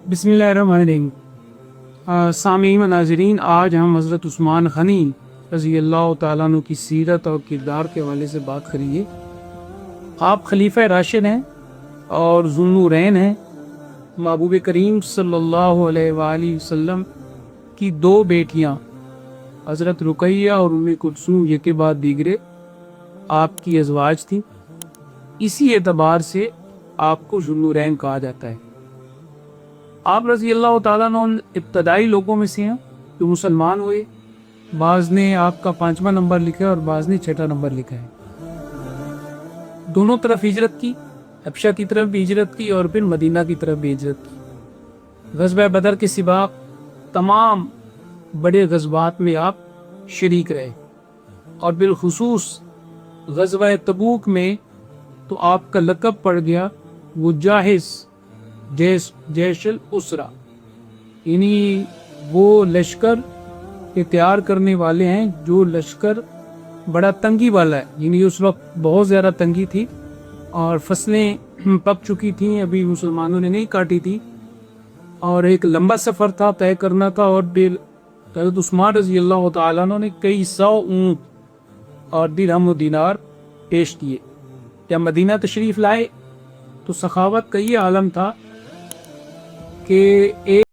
بسم اللہ الرحمن الرحیم۔ سامعین و ناظرین، آج ہم حضرت عثمان غنی رضی اللہ تعالیٰ عنہ کی سیرت اور کردار کے حوالے سے بات کریں گے۔ آپ خلیفہ راشد ہیں اور ذو النورین ہیں۔ محبوب کریم صلی اللہ علیہ وآلہ وسلم کی دو بیٹیاں حضرت رقیہ اور ام کلثوم یہ کے بعد دیگرے آپ کی ازواج تھیں۔ اسی اعتبار سے آپ کو ذو النورین کہا جاتا ہے۔ آپ رضی اللہ تعالیٰ عنہ ابتدائی لوگوں میں سے ہیں جو مسلمان ہوئے۔ بعض نے آپ کا 5واں نمبر لکھا ہے اور بعض نے 6واں نمبر لکھا ہے۔ دونوں طرف ہجرت کی، حبشہ کی طرف بھی ہجرت کی اور پھر مدینہ کی طرف بھی ہجرت کی۔ غزوہ بدر کے سباق تمام بڑے غزوات میں آپ شریک رہے، اور بالخصوص غزوہ تبوک میں تو آپ کا لقب پڑ گیا مجاہز جیش الاسرا، یعنی وہ لشکر کے تیار کرنے والے ہیں جو لشکر بڑا تنگی والا ہے۔ یعنی اس وقت بہت زیادہ تنگی تھی اور فصلیں پک چکی تھیں، ابھی مسلمانوں نے نہیں کاٹی تھی، اور ایک لمبا سفر تھا طے کرنا کا، اور پھر حضرت عثمان رضی اللہ تعالیٰ عنہ نے کئی 100 اونٹ اور درہم و دینار پیش کیے۔ جب مدینہ تشریف لائے تو سخاوت کا یہ عالم تھا کہ ایک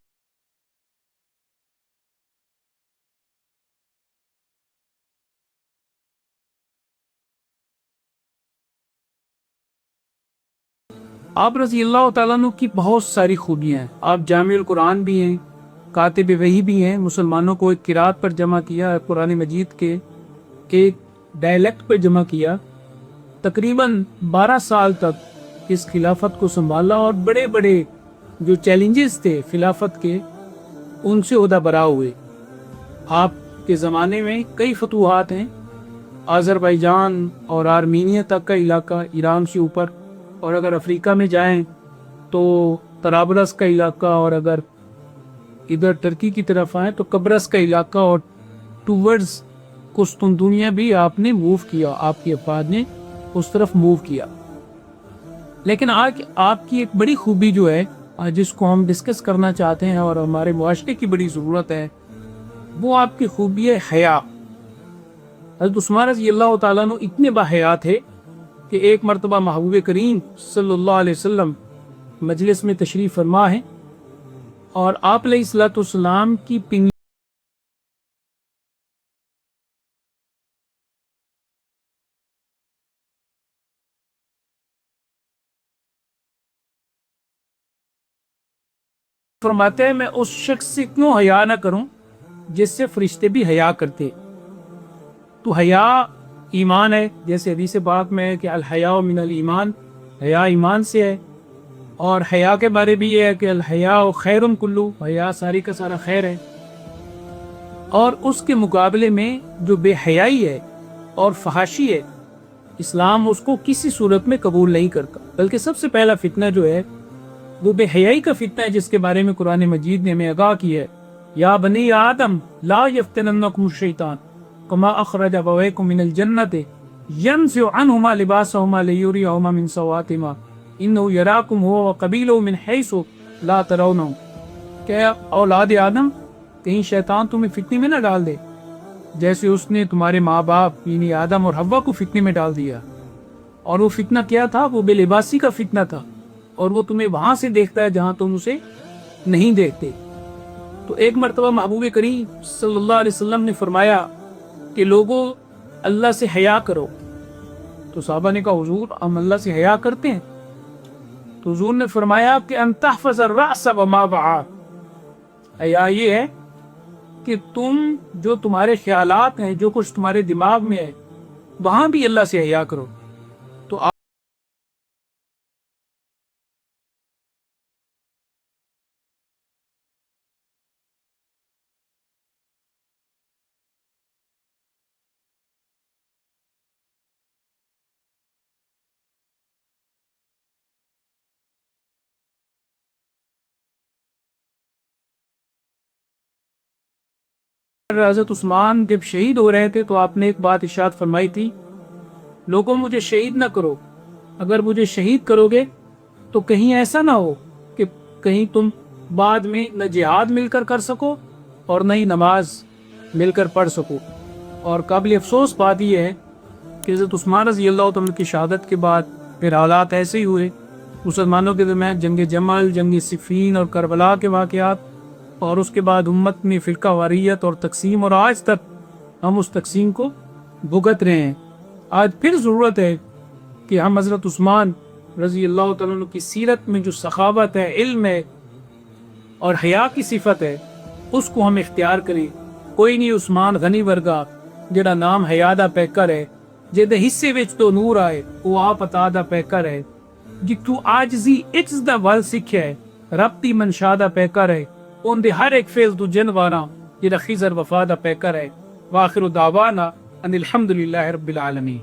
آپ رضی اللہ تعالیٰ عنہ کی بہت ساری خوبیاں ہیں۔ آپ جامع القرآن بھی ہیں، کاتب وحی بھی ہیں، مسلمانوں کو ایک قرات پر جمع کیا، قرآن مجید کے ایک ڈائلیکٹ پر جمع کیا، تقریباً 12 سال تک اس خلافت کو سنبھالا، اور بڑے بڑے جو چیلنجز تھے خلافت کے ان سے عہدہ برا ہوئے۔ آپ کے زمانے میں کئی فتوحات ہیں، آذربائیجان اور آرمینیا تک کا علاقہ ایران سے اوپر، اور اگر افریقہ میں جائیں تو طرابلس کا علاقہ، اور اگر ادھر ترکی کی طرف آئیں تو قبرص کا علاقہ، اور ٹورڈز قسطنطنیہ بھی آپ نے موو کیا، آپ کی افواج نے اس طرف موو کیا۔ لیکن آج آپ کی ایک بڑی خوبی جو ہے جس کو ہم ڈسکس کرنا چاہتے ہیں اور ہمارے معاشرے کی بڑی ضرورت ہے، وہ آپ کی خوبی ہے حیا۔ حضرت عثمان رضی اللہ تعالیٰ عنہ اتنے باحیا تھے کہ ایک مرتبہ محبوب کریم صلی اللہ علیہ وسلم مجلس میں تشریف فرما ہے، اور آپ علیہ الصلوۃ والسلام کی پنڈلی فرماتے ہیں میں اس شخص سے کیوں حیا نہ کروں جس سے فرشتے بھی حیا کرتے۔ تو حیا ایمان ہے، جیسے حدیث پاک میں ہے کہ الحیاء من الایمان، حیا ایمان سے ہے، اور حیا کے بارے بھی یہ ہے کہ الحیاء خیر کلو، حیا ساری کا سارا خیر ہے۔ اور اس کے مقابلے میں جو بے حیائی ہے اور فحاشی ہے، اسلام اس کو کسی صورت میں قبول نہیں کرتا، بلکہ سب سے پہلا فتنہ جو ہے وہ بے حیائی کا فتنہ ہے، جس کے بارے میں قرآن مجید نے ہمیں آگاہ کی ہے، یا بنی آدم لا یفتننکم الشیطان کما اخرج ابویکم من الجنۃ ینزع عنہما لباسہما لیریہما من سوآتہما انہ یراکم ہو وقبیلہ من حیث لا ترونہم۔ کہ اولاد آدم کہیں شیطان تمہیں فتنے میں نہ ڈال دے جیسے اس نے تمہارے ماں باپ یعنی آدم اور حوا کو فتنے میں ڈال دیا۔ اور وہ فتنہ کیا تھا؟ وہ بے لباسی کا فتنہ تھا، اور وہ تمہیں وہاں سے دیکھتا ہے جہاں تم اسے نہیں دیکھتے۔ تو ایک مرتبہ محبوب کریم صلی اللہ علیہ وسلم نے فرمایا کہ لوگوں اللہ سے حیا کرو۔ تو صحابہ نے کہا حضور ہم اللہ سے حیا کرتے ہیں؟ تو حضور نے فرمایا کہ ان تحفظ الرأس وما وعى، حیا یہ ہے کہ تم جو تمہارے خیالات ہیں، جو کچھ تمہارے دماغ میں ہے، وہاں بھی اللہ سے حیا کرو۔ تو حضرت عثمان جب شہید ہو رہے تھے تو آپ نے ایک بات ارشاد فرمائی تھی، لوگوں مجھے شہید نہ کرو، اگر مجھے شہید کرو گے تو کہیں ایسا نہ ہو کہ کہیں تم بعد میں نہ جہاد مل کر سکو اور نہ ہی نماز مل کر پڑھ سکو۔ اور قابل افسوس بات یہ ہے کہ حضرت عثمان رضی اللہ عنہ کی شہادت کے بعد پھر حالات ایسے ہی ہوئے، مسلمانوں کے درمیان جنگ جمل، جنگ صفین اور کربلا کے واقعات، اور اس کے بعد امت میں فرقہ واریت اور تقسیم، اور آج تک ہم اس تقسیم کو بھگت رہے ہیں۔ آج پھر ضرورت ہے کہ ہم حضرت عثمان رضی اللہ تعالیٰ عنہ کی سیرت میں جو سخاوت ہے، علم ہے اور حیا کی صفت ہے، اس کو ہم اختیار کریں۔ کوئی نہیں عثمان غنی ورگا جڑا نام حیا دا پیکر ہے، جہدے حصے وچ تو نور آئے، وہ آپ عطا دا پیکر ہے، جتوں عاجزی عجز دا ول سکھیا ہے، رب دی منشا دا پیکر ہے، ان دے ہر ایک فیض دو جن واراں جڑا خضر وفا دا پیکر ہے۔ وآخر دعوانا ان الحمدللہ رب العالمین۔